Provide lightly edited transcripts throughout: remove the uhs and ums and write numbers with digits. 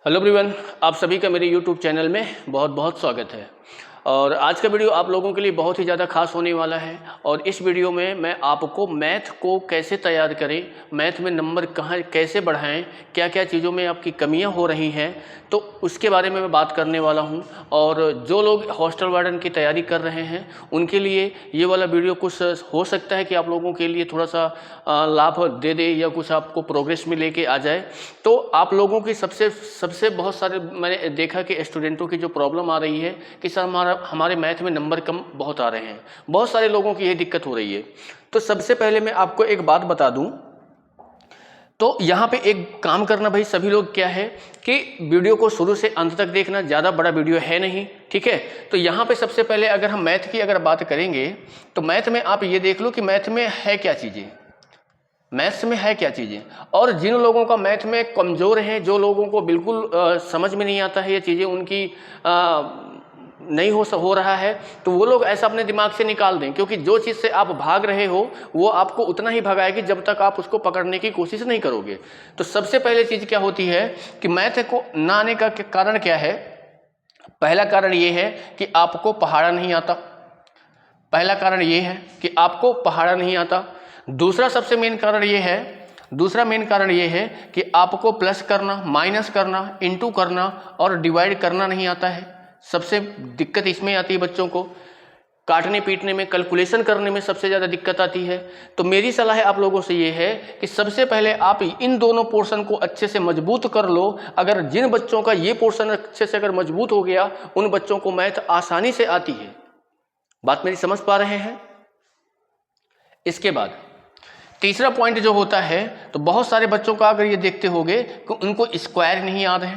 Hello everyone, आप सभी का मेरे यूट्यूब चैनल में बहुत बहुत स्वागत है। और आज का वीडियो आप लोगों के लिए बहुत ही ज़्यादा खास होने वाला है। और इस वीडियो में मैं आपको मैथ को कैसे तैयार करें, मैथ में नंबर कहाँ कैसे बढ़ाएं, क्या क्या चीज़ों में आपकी कमियां हो रही हैं, तो उसके बारे में मैं बात करने वाला हूं। और जो लोग हॉस्टल वार्डन की तैयारी कर रहे हैं उनके लिए ये वाला वीडियो कुछ हो सकता है कि आप लोगों के लिए थोड़ा सा लाभ दे दे या कुछ आपको प्रोग्रेस में लेके आ जाए। तो आप लोगों की सबसे बहुत सारे मैंने देखा कि स्टूडेंटों की जो प्रॉब्लम आ रही है कि सर हमारे मैथ में नंबर कम बहुत आ रहे हैं, बहुत सारे लोगों की ये दिक्कत हो रही है। तो सबसे पहले मैं आपको एक बात बता दूं, तो यहाँ पे एक काम करना भाई सभी लोग, क्या है कि वीडियो को शुरू से अंत तक देखना, ज़्यादा बड़ा वीडियो है नहीं, ठीक है। तो यहाँ पे सबसे पहले अगर हम मैथ की अगर बात करेंगे तो मैथ में आप ये देख लो कि मैथ में है क्या चीज़ें, मैथ्स में है क्या चीज़ें। और जिन लोगों का मैथ में कमज़ोर है, जो लोगों को बिल्कुल समझ में नहीं आता है, ये चीज़ें उनकी नहीं हो रहा है, तो वो लोग ऐसा अपने दिमाग से निकाल दें, क्योंकि जो चीज़ से आप भाग रहे हो वो आपको उतना ही भगाएगी जब तक आप उसको पकड़ने की कोशिश नहीं करोगे। तो सबसे पहले चीज़ क्या होती है कि मैथ को ना आने का कारण क्या है। पहला कारण ये है कि आपको पहाड़ा नहीं आता, पहला कारण ये है कि आपको पहाड़ा नहीं आता। दूसरा सबसे मेन कारण ये है, दूसरा मेन कारण ये है कि आपको प्लस करना, माइनस करना, इनटू करना और डिवाइड करना नहीं आता है। सबसे दिक्कत इसमें आती है बच्चों को, काटने पीटने में, कैलकुलेशन करने में सबसे ज़्यादा दिक्कत आती है। तो मेरी सलाह है आप लोगों से ये है कि सबसे पहले आप इन दोनों पोर्शन को अच्छे से मजबूत कर लो। अगर जिन बच्चों का ये पोर्शन अच्छे से अगर मजबूत हो गया, उन बच्चों को मैथ आसानी से आती है। बात मेरी समझ पा रहे हैं। इसके बाद तीसरा पॉइंट जो होता है, तो बहुत सारे बच्चों का अगर ये देखते होंगे कि उनको स्क्वायर नहीं याद है।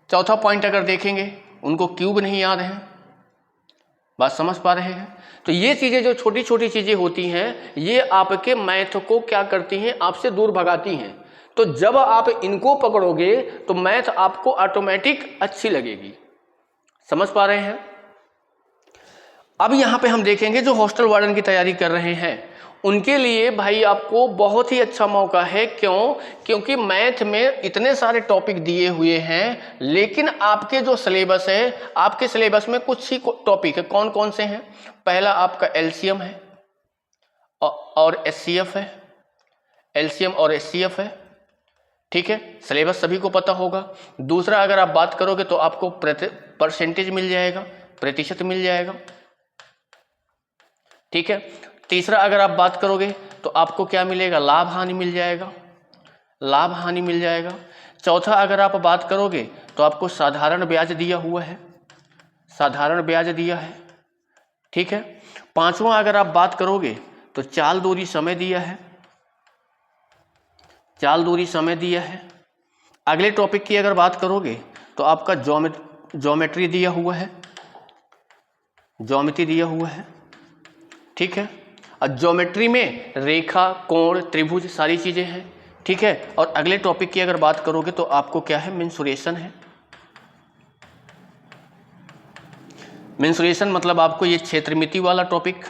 चौथा पॉइंट अगर देखेंगे, उनको क्यूब नहीं याद है। बात समझ पा रहे हैं। तो ये चीज़ें जो छोटी छोटी चीज़ें होती हैं, ये आपके मैथ को क्या करती हैं, आपसे दूर भगाती हैं। तो जब आप इनको पकड़ोगे तो मैथ आपको ऑटोमेटिक अच्छी लगेगी। समझ पा रहे हैं। अब यहाँ पे हम देखेंगे जो हॉस्टल वार्डन की तैयारी कर रहे हैं उनके लिए भाई आपको बहुत ही अच्छा मौका है। क्यों? क्योंकि मैथ में इतने सारे टॉपिक दिए हुए हैं, लेकिन आपके जो सिलेबस है, आपके सिलेबस में कुछ ही टॉपिक है। कौन कौन से हैं? पहला आपका एलसीएम है और एचसीएफ है, एलसीएम और एचसीएफ है, ठीक है। सिलेबस सभी को पता होगा। दूसरा अगर आप बात करोगे तो आपको परसेंटेज मिल जाएगा, प्रतिशत मिल जाएगा, ठीक है। तीसरा अगर आप बात करोगे तो आपको क्या मिलेगा, लाभ हानि मिल जाएगा, लाभ हानि मिल जाएगा। चौथा अगर आप बात करोगे तो आपको साधारण ब्याज दिया हुआ है, साधारण ब्याज दिया है, ठीक है। पांचवा अगर आप बात करोगे तो चाल दूरी समय दिया है, चाल दूरी समय दिया है। अगले टॉपिक की अगर बात करोगे तो आपका ज्योमेट्री दिया हुआ है, ज्योमेट्री दिया हुआ है, ठीक है। और ज्योमेट्री में रेखा, कोण, त्रिभुज सारी चीजें हैं, ठीक है। और अगले टॉपिक की अगर बात करोगे तो आपको क्या है, मेंसुरेशन है। मेंसुरेशन मतलब आपको ये क्षेत्रमिति वाला टॉपिक,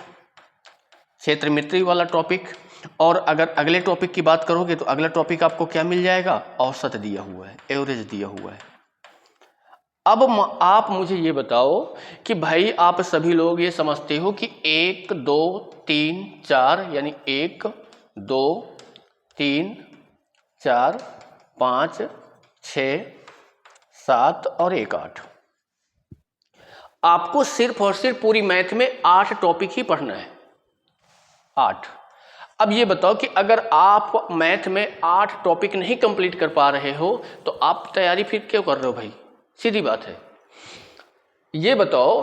क्षेत्रमिति वाला टॉपिक। और अगर अगले टॉपिक की बात करोगे तो अगला टॉपिक आपको क्या मिल जाएगा, औसत दिया हुआ है, एवरेज दिया हुआ है। अब आप मुझे ये बताओ कि भाई आप सभी लोग ये समझते हो कि 1 2 3 4 यानी 1 2 3 4 5 6 7 और 1 8, आपको सिर्फ और सिर्फ पूरी मैथ में 8 टॉपिक ही पढ़ना है, 8। अब ये बताओ कि अगर आप मैथ में 8 टॉपिक नहीं कंप्लीट कर पा रहे हो तो आप तैयारी फिर क्यों कर रहे हो भाई? सीधी बात है। ये बताओ,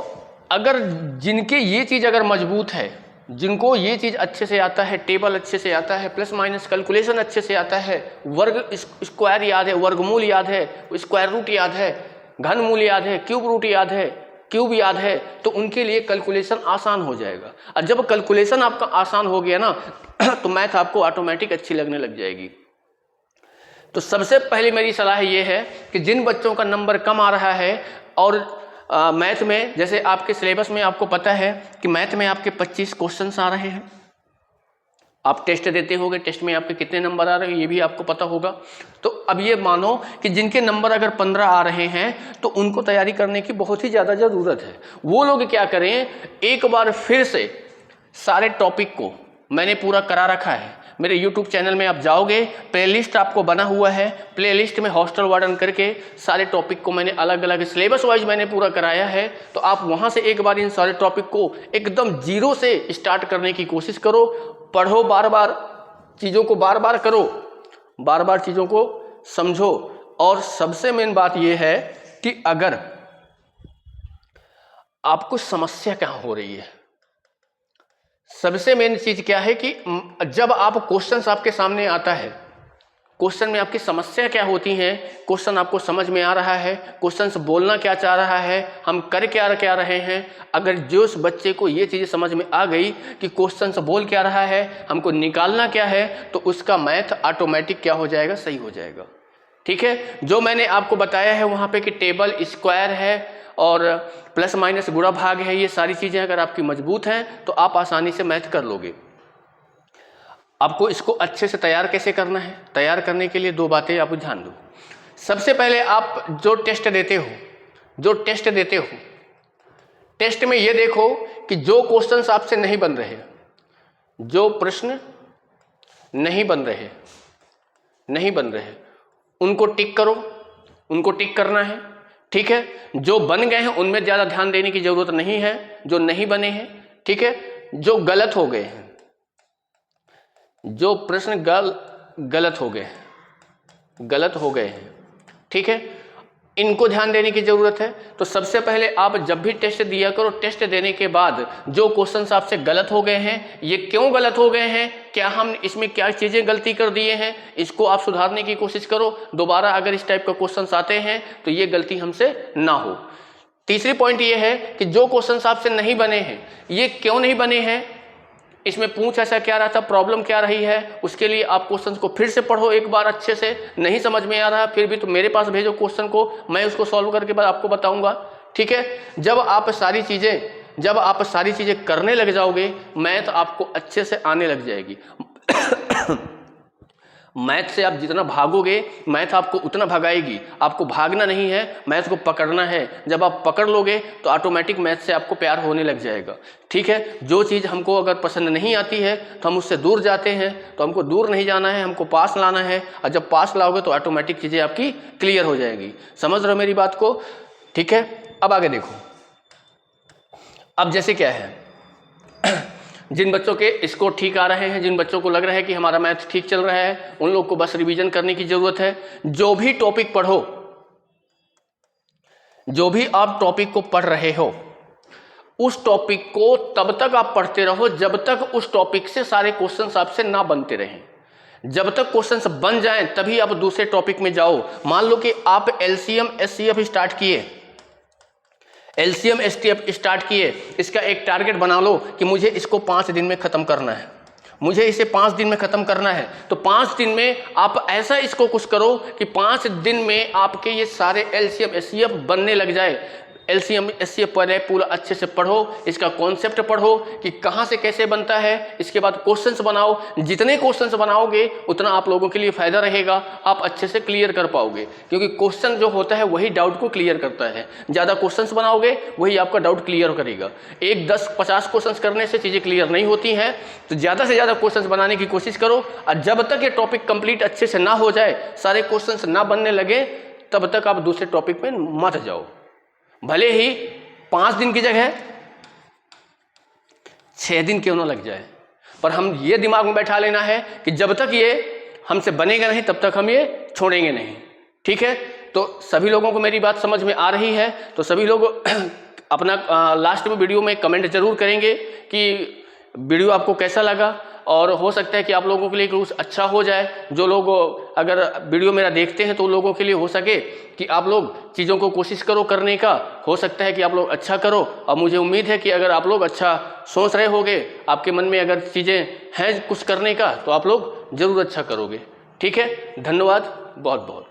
अगर जिनके ये चीज़ अगर मजबूत है, जिनको ये चीज़ अच्छे से आता है, टेबल अच्छे से आता है, प्लस माइनस कैलकुलेशन अच्छे से आता है, वर्ग स्क्वायर याद है, वर्गमूल याद है, स्क्वायर रूट याद है, घनमूल याद है, क्यूब रूट याद है, क्यूब याद है, तो उनके लिए कैलकुलेशन आसान हो जाएगा। और जब कैलकुलेशन आपका आसान हो गया ना तो मैथ आपको ऑटोमेटिक अच्छी लगने लग जाएगी। तो सबसे पहले मेरी सलाह ये है कि जिन बच्चों का नंबर कम आ रहा है, और मैथ में जैसे आपके सिलेबस में आपको पता है कि मैथ में आपके 25 क्वेश्चंस आ रहे हैं, आप टेस्ट देते होगे, टेस्ट में आपके कितने नंबर आ रहे हैं ये भी आपको पता होगा। तो अब ये मानो कि जिनके नंबर अगर 15 आ रहे हैं तो उनको तैयारी करने की बहुत ही ज़्यादा ज़रूरत है। वो लोग क्या करें, एक बार फिर से सारे टॉपिक को मैंने पूरा करा रखा है। मेरे YouTube चैनल में आप जाओगे, प्लेलिस्ट आपको बना हुआ है, प्लेलिस्ट में हॉस्टल वार्डन करके सारे टॉपिक को मैंने अलग अलग सिलेबस वाइज मैंने पूरा कराया है। तो आप वहाँ से एक बार इन सारे टॉपिक को एकदम जीरो से स्टार्ट करने की कोशिश करो, पढ़ो, बार बार चीज़ों को बार बार करो, बार बार चीज़ों को समझो। और सबसे मेन बात यह है कि अगर आपको समस्या कहाँ हो रही है, सबसे मेन चीज क्या है कि जब आप क्वेश्चंस आपके सामने आता है, क्वेश्चन में आपकी समस्या क्या होती है, क्वेश्चन आपको समझ में आ रहा है, क्वेश्चन बोलना क्या चाह रहा है, हम कर क्या रहे हैं, अगर जो उस बच्चे को ये चीज़ें समझ में आ गई कि क्वेश्चन बोल क्या रहा है, हमको निकालना क्या है, तो उसका मैथ ऑटोमेटिक क्या हो जाएगा, सही हो जाएगा। ठीक है, जो मैंने आपको बताया है वहाँ पे कि टेबल, स्क्वायर है और प्लस माइनस गुणा भाग है, ये सारी चीज़ें अगर आपकी मजबूत हैं तो आप आसानी से मैथ कर लोगे। आपको इसको अच्छे से तैयार कैसे करना है, तैयार करने के लिए दो बातें आप ध्यान दो। सबसे पहले आप जो टेस्ट देते हो, टेस्ट में ये देखो कि जो क्वेश्चंस आपसे नहीं बन रहे, जो प्रश्न नहीं बन रहे उनको टिक करो, उनको टिक करना है। ठीक है, जो बन गए हैं उनमें ज़्यादा ध्यान देने की जरूरत नहीं है, जो नहीं बने हैं, ठीक है, जो गलत हो गए हैं, जो प्रश्न गलत हो गए हैं, ठीक है, इनको ध्यान देने की जरूरत है। तो सबसे पहले आप जब भी टेस्ट दिया करो, टेस्ट देने के बाद जो क्वेश्चंस आपसे गलत हो गए हैं, ये क्यों गलत हो गए हैं, क्या हम इसमें क्या चीज़ें गलती कर दिए हैं, इसको आप सुधारने की कोशिश करो। दोबारा अगर इस टाइप का क्वेश्चंस आते हैं तो ये गलती हमसे ना हो। तीसरी पॉइंट ये है कि जो क्वेश्चंस आपसे नहीं बने हैं, ये क्यों नहीं बने हैं, इसमें पूछ ऐसा क्या रहा था, प्रॉब्लम क्या रही है, उसके लिए आप क्वेश्चंस को फिर से पढ़ो एक बार अच्छे से। नहीं समझ में आ रहा है फिर भी तो मेरे पास भेजो क्वेश्चन को, मैं उसको सॉल्व करके बाद आपको बताऊंगा। ठीक है, जब आप सारी चीज़ें करने लग जाओगे, मैथ आपको अच्छे से आने लग जाएगी। मैथ से आप जितना भागोगे, मैथ आपको उतना भगाएगी। आपको भागना नहीं है, मैथ को पकड़ना है। जब आप पकड़ लोगे तो ऑटोमेटिक मैथ से आपको प्यार होने लग जाएगा। ठीक है, जो चीज़ हमको अगर पसंद नहीं आती है तो हम उससे दूर जाते हैं, तो हमको दूर नहीं जाना है, हमको पास लाना है। और जब पास लाओगे तो ऑटोमेटिक चीज़ें आपकी क्लियर हो जाएगी। समझ रहे हो मेरी बात को? ठीक है, अब आगे देखो। अब जैसे क्या है, जिन बच्चों के स्कोर ठीक आ रहे हैं, जिन बच्चों को लग रहा है कि हमारा मैथ ठीक चल रहा है, उन लोग को बस रिवीजन करने की जरूरत है। जो भी टॉपिक पढ़ो, जो भी आप टॉपिक को पढ़ रहे हो, उस टॉपिक को तब तक आप पढ़ते रहो जब तक उस टॉपिक से सारे क्वेश्चंस आपसे ना बनते रहें। जब तक क्वेश्चंस बन जाएं तभी आप दूसरे टॉपिक में जाओ। मान लो कि आप एलसीएम एचसीएफ स्टार्ट किए, इसका एक टारगेट बना लो कि मुझे इसको 5 दिन में ख़त्म करना है, मुझे इसे 5 दिन में ख़त्म करना है। तो 5 दिन में आप ऐसा इसको कुछ करो कि 5 दिन में आपके ये सारे एलसीएम एचसीएफ बनने लग जाए। एलसीएम एचसीएफ पहले पूरा अच्छे से पढ़ो, इसका कॉन्सेप्ट पढ़ो कि कहाँ से कैसे बनता है। इसके बाद क्वेश्चंस बनाओ, जितने क्वेश्चंस बनाओगे उतना आप लोगों के लिए फ़ायदा रहेगा, आप अच्छे से क्लियर कर पाओगे। क्योंकि क्वेश्चन जो होता है वही डाउट को क्लियर करता है। ज़्यादा क्वेश्चंस बनाओगे वही आपका डाउट क्लियर करेगा। 1, 10, 50 क्वेश्चंस करने से चीज़ें क्लियर नहीं होती हैं। तो ज़्यादा से ज़्यादा क्वेश्चंस बनाने की कोशिश करो, और जब तक ये टॉपिक कंप्लीट अच्छे से ना हो जाए, सारे क्वेश्चंस ना बनने लगे, तब तक आप दूसरे टॉपिक में मत जाओ। भले ही 5 दिन की जगह 6 दिन क्यों ना लग जाए, पर हम ये दिमाग में बैठा लेना है कि जब तक ये हमसे बनेगा नहीं तब तक हम ये छोड़ेंगे नहीं। ठीक है, तो सभी लोगों को मेरी बात समझ में आ रही है? तो सभी लोग अपना लास्ट में वीडियो में कमेंट जरूर करेंगे कि वीडियो आपको कैसा लगा, और हो सकता है कि आप लोगों के लिए कुछ अच्छा हो जाए। जो लोग अगर वीडियो मेरा देखते हैं तो उन लोगों के लिए हो सके कि आप लोग चीज़ों को कोशिश करो करने का, हो सकता है कि आप लोग अच्छा करो। और मुझे उम्मीद है कि अगर आप लोग अच्छा सोच रहे होगे, आपके मन में अगर चीज़ें हैं कुछ करने का, तो आप लोग ज़रूर अच्छा करोगे। ठीक है, धन्यवाद बहुत बहुत।